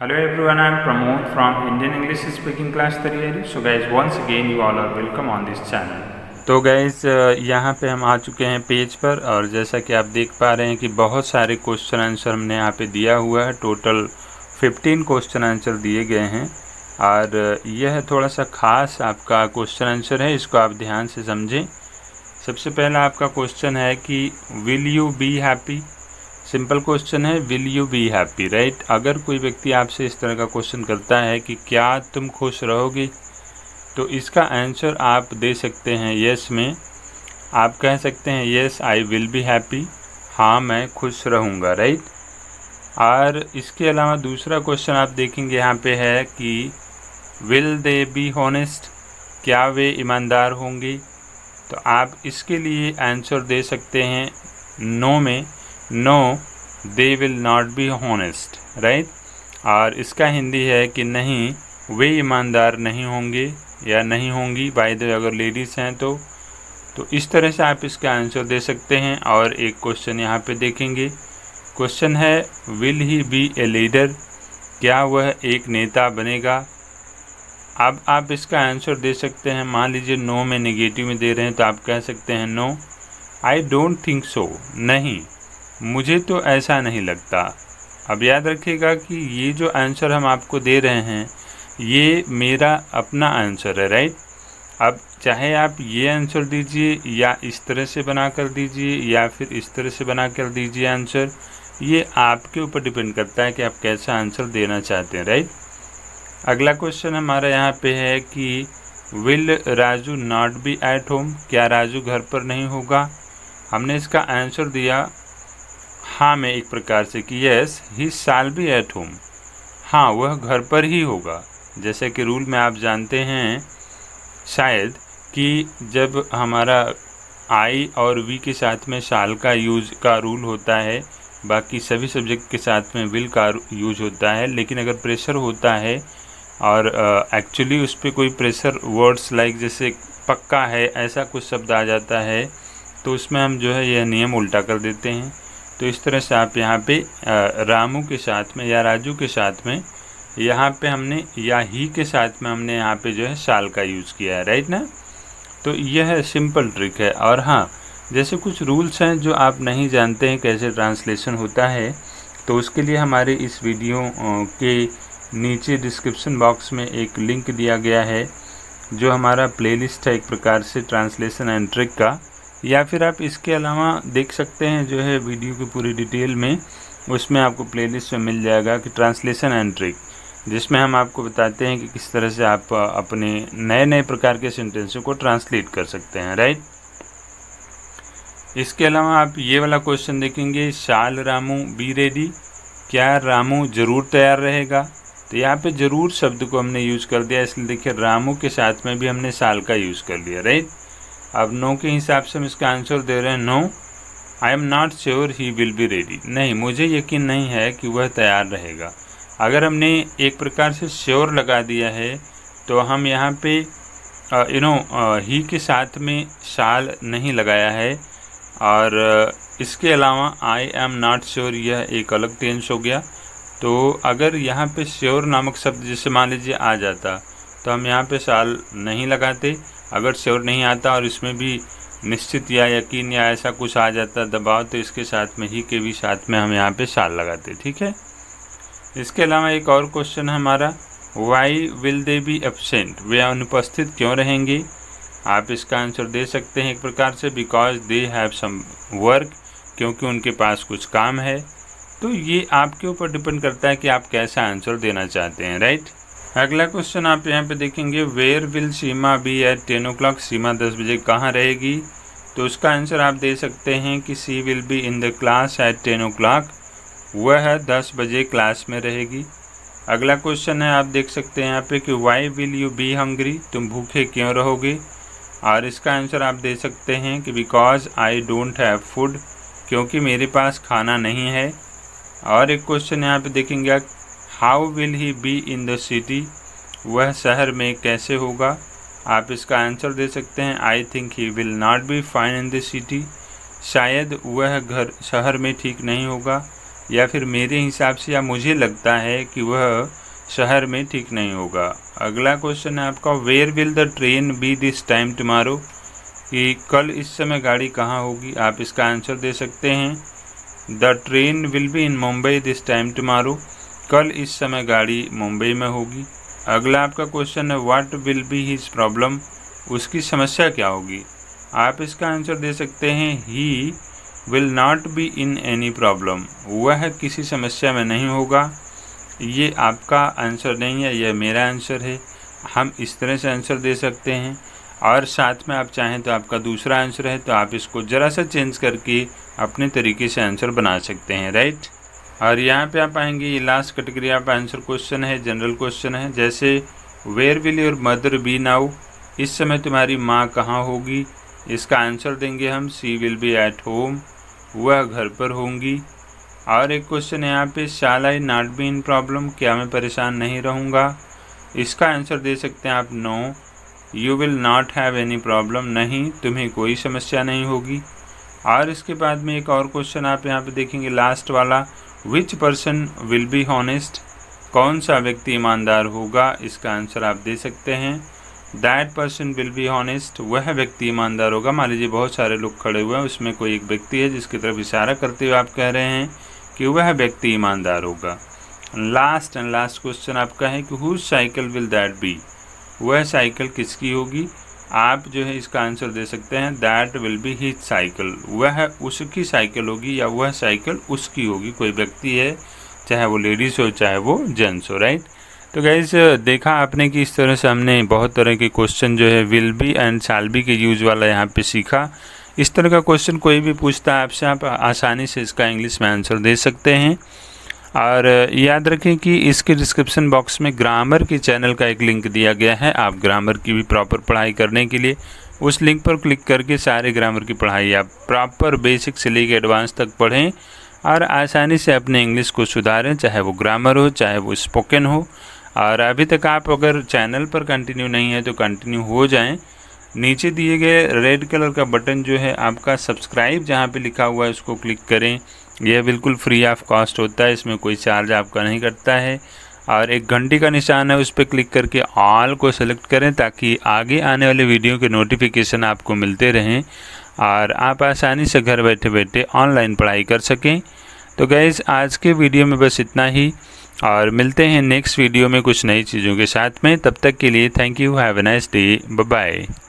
Hello everyone, I am Pramod from Indian English Speaking Class Tariyari. So guys, once again you all are welcome on this channel. तो guys यहाँ पे हम आ चुके हैं page पर, और जैसा कि आप देख पा रहे हैं कि बहुत सारे क्वेश्चन आंसर हमने यहाँ पे दिया हुआ है। टोटल 15 क्वेश्चन आंसर दिए गए हैं, और यह थोड़ा सा खास आपका क्वेश्चन आंसर है, इसको आप ध्यान से समझें। सबसे पहला आपका क्वेश्चन है कि will you be happy. Simple question है, will you be happy, right. अगर कोई व्यक्ति आपसे इस तरह का क्वेश्चन करता है कि क्या तुम खुश रहोगे, तो इसका आंसर आप दे सकते हैं यस में। आप कह सकते हैं yes I will be happy, हाँ मैं खुश रहूँगा, राइट। और इसके अलावा दूसरा क्वेश्चन आप देखेंगे यहाँ पे है कि विल दे बी हॉनेस्ट, क्या वे ईमानदार होंगे। तो आप इसके लिए आंसर दे सकते हैं नो में, no they will not be honest, right. और इसका हिंदी है कि नहीं वे ईमानदार नहीं होंगे या नहीं होंगी, बाय द वे अगर लेडीज़ हैं तो इस तरह से आप इसका आंसर दे सकते हैं। और एक क्वेश्चन यहाँ पे देखेंगे, क्वेश्चन है will he be a leader, क्या वह एक नेता बनेगा। अब आप इसका आंसर दे सकते हैं, मान लीजिए नो में नेगेटिव में दे रहे हैं तो आप कह सकते हैं no I don't think so, नहीं मुझे तो ऐसा नहीं लगता। अब याद रखिएगा कि ये जो आंसर हम आपको दे रहे हैं ये मेरा अपना आंसर है, राइट। अब चाहे आप ये आंसर दीजिए या इस तरह से बना कर दीजिए या फिर इस तरह से बना कर दीजिए आंसर, ये आपके ऊपर डिपेंड करता है कि आप कैसा आंसर देना चाहते हैं, राइट। अगला क्वेश्चन हमारा यहाँ पे है कि will Raju not be at home, क्या राजू घर पर नहीं होगा। हमने इसका आंसर दिया हाँ में एक प्रकार से कि yes he shall be at home, हाँ वह घर पर ही होगा। जैसे कि रूल में आप जानते हैं शायद कि जब हमारा आई और वी के साथ में शाल का यूज का रूल होता है, बाकी सभी सब्जेक्ट के साथ में विल का यूज होता है। लेकिन अगर प्रेशर होता है और एक्चुअली उस पर कोई प्रेशर वर्ड्स लाइक जैसे पक्का है ऐसा कुछ शब्द आ जाता है, तो उसमें हम जो है यह नियम उल्टा कर देते हैं। तो इस तरह से आप यहाँ पे रामू के साथ में या राजू के साथ में यहाँ पे हमने या ही के साथ में हमने यहाँ पे जो है शाल का यूज़ किया है, राइट ना। तो यह सिंपल ट्रिक है। और हाँ, जैसे कुछ रूल्स हैं जो आप नहीं जानते हैं कैसे ट्रांसलेशन होता है, तो उसके लिए हमारे इस वीडियो के नीचे डिस्क्रिप्शन बॉक्स में एक लिंक दिया गया है जो हमारा प्लेलिस्ट है एक प्रकार से ट्रांसलेशन एंड ट्रिक का। या फिर आप इसके अलावा देख सकते हैं जो है वीडियो की पूरी डिटेल में, उसमें आपको प्लेलिस्ट में मिल जाएगा कि ट्रांसलेशन एंड ट्रिक, जिसमें हम आपको बताते हैं कि किस तरह से आप अपने नए नए प्रकार के सेंटेंसों को ट्रांसलेट कर सकते हैं, राइट। इसके अलावा आप ये वाला क्वेश्चन देखेंगे, शाल रामू बी रेडी, क्या रामू ज़रूर तैयार रहेगा। तो यहाँ पे ज़रूर शब्द को हमने यूज़ कर दिया, इसलिए देखिए रामू के साथ में भी हमने शाल का यूज़ कर लिया, राइट। अब नो के हिसाब से हम इसका आंसर दे रहे हैं no I am not sure he will be ready, नहीं मुझे यकीन नहीं है कि वह तैयार रहेगा। अगर हमने एक प्रकार से श्योर लगा दिया है तो हम यहाँ पे ही के साथ में शाल नहीं लगाया है, और इसके अलावा आई एम नॉट श्योर यह एक अलग टेंस हो गया। तो अगर यहाँ पे श्योर नामक शब्द जैसे मान लीजिए आ जाता तो हम यहाँ पे शाल नहीं लगाते। अगर श्योर नहीं आता और इसमें भी निश्चित या यकीन या ऐसा कुछ आ जाता दबाव, तो इसके साथ में ही के भी साथ में हम यहाँ पे शाल लगाते, ठीक है। इसके अलावा एक और क्वेश्चन है हमारा, why will they be absent, वे अनुपस्थित क्यों रहेंगे। आप इसका आंसर दे सकते हैं एक प्रकार से because they have some work, क्योंकि उनके पास कुछ काम है। तो ये आपके ऊपर डिपेंड करता है कि आप कैसा आंसर देना चाहते हैं, राइट। अगला क्वेश्चन आप यहाँ पे देखेंगे, where will Seema be at 10 o'clock, Seema 10 बजे कहाँ रहेगी। तो उसका आंसर आप दे सकते हैं कि she will be in the class at 10 o'clock, वह 10 बजे क्लास में रहेगी। अगला क्वेश्चन है आप देख सकते हैं यहाँ पे कि why will you be hungry, तुम भूखे क्यों रहोगे। और इसका आंसर आप दे सकते हैं कि because I don't have food, क्योंकि मेरे पास खाना नहीं है। और एक क्वेश्चन यहाँ पे देखेंगे, how will he B in the city, वह शहर में कैसे होगा। आप इसका आंसर दे सकते हैं I think he will not be fine in the city, शायद वह घर शहर में ठीक नहीं होगा। या फिर मेरे हिसाब से या मुझे लगता है कि वह शहर में ठीक नहीं होगा। अगला क्वेश्चन है आपका, where will the train be this time tomorrow, कि कल इस समय गाड़ी कहाँ होगी। आप इसका आंसर दे सकते हैं, the train will be in Mumbai this time tomorrow, कल इस समय गाड़ी मुंबई में होगी। अगला आपका क्वेश्चन है, what will be his problem, उसकी समस्या क्या होगी। आप इसका आंसर दे सकते हैं, he will not be in any problem, वह किसी समस्या में नहीं होगा। ये आपका आंसर नहीं है, यह मेरा आंसर है। हम इस तरह से आंसर दे सकते हैं, और साथ में आप चाहें तो आपका दूसरा आंसर है तो आप इसको ज़रा सा चेंज करके अपने तरीके से आंसर बना सकते हैं, राइट। और यहाँ पे आप आएंगे, ये लास्ट कैटेगरी आप आंसर क्वेश्चन है, जनरल क्वेश्चन है। जैसे where will your mother be now, इस समय तुम्हारी माँ कहाँ होगी। इसका आंसर देंगे हम, she will be at home, वह घर पर होंगी। और एक क्वेश्चन है यहाँ पे, शैल आई नॉट बी इन प्रॉब्लम, क्या मैं परेशान नहीं रहूँगा। इसका आंसर दे सकते हैं आप, no you will not have any problem, नहीं तुम्हें कोई समस्या नहीं होगी। और इसके बाद में एक और क्वेश्चन आप यहाँ पे देखेंगे, लास्ट वाला, which person will be honest, कौन सा व्यक्ति ईमानदार होगा। इसका आंसर आप दे सकते हैं, that person will be honest, वह व्यक्ति ईमानदार होगा। मान लीजिए बहुत सारे लोग खड़े हुए हैं, उसमें कोई एक व्यक्ति है जिसकी तरफ इशारा करते हुए आप कह रहे हैं कि वह व्यक्ति ईमानदार होगा। लास्ट एंड लास्ट क्वेश्चन आपका है कि whose cycle will that be, वह साइकिल किसकी होगी। आप जो है इसका आंसर दे सकते हैं, that will be his cycle, वह उसकी साइकिल होगी या वह साइकिल उसकी होगी। कोई व्यक्ति है, चाहे वो लेडीज़ हो चाहे वो जेंट्स हो, राइट। तो गाइस देखा आपने कि इस तरह से हमने बहुत तरह के क्वेश्चन जो है will be and shall be के यूज वाला यहाँ पे सीखा। इस तरह का क्वेश्चन कोई भी पूछता है आपसे, आप आसानी से इसका इंग्लिश में आंसर दे सकते हैं। और याद रखें कि इसके डिस्क्रिप्शन बॉक्स में ग्रामर के चैनल का एक लिंक दिया गया है। आप ग्रामर की भी प्रॉपर पढ़ाई करने के लिए उस लिंक पर क्लिक करके सारे ग्रामर की पढ़ाई आप प्रॉपर बेसिक से लेकर एडवांस तक पढ़ें और आसानी से अपने इंग्लिश को सुधारें, चाहे वो ग्रामर हो चाहे वो स्पोकन हो। और अभी तक आप अगर चैनल पर कंटिन्यू नहीं है तो कंटिन्यू हो जाएं। नीचे दिए गए रेड कलर का बटन जो है आपका सब्सक्राइब जहाँ पे लिखा हुआ है उसको क्लिक करें। यह बिल्कुल फ्री ऑफ कॉस्ट होता है, इसमें कोई चार्ज आपका नहीं कटता है। और एक घंटी का निशान है, उस पर क्लिक करके ऑल को सेलेक्ट करें ताकि आगे आने वाले वीडियो के नोटिफिकेशन आपको मिलते रहें और आप आसानी से घर बैठे बैठे ऑनलाइन पढ़ाई कर सकें। तो गाइस आज के वीडियो में बस इतना ही, और मिलते हैं नेक्स्ट वीडियो में कुछ नई चीज़ों के साथ में। तब तक के लिए thank you, have a nice day, bye bye.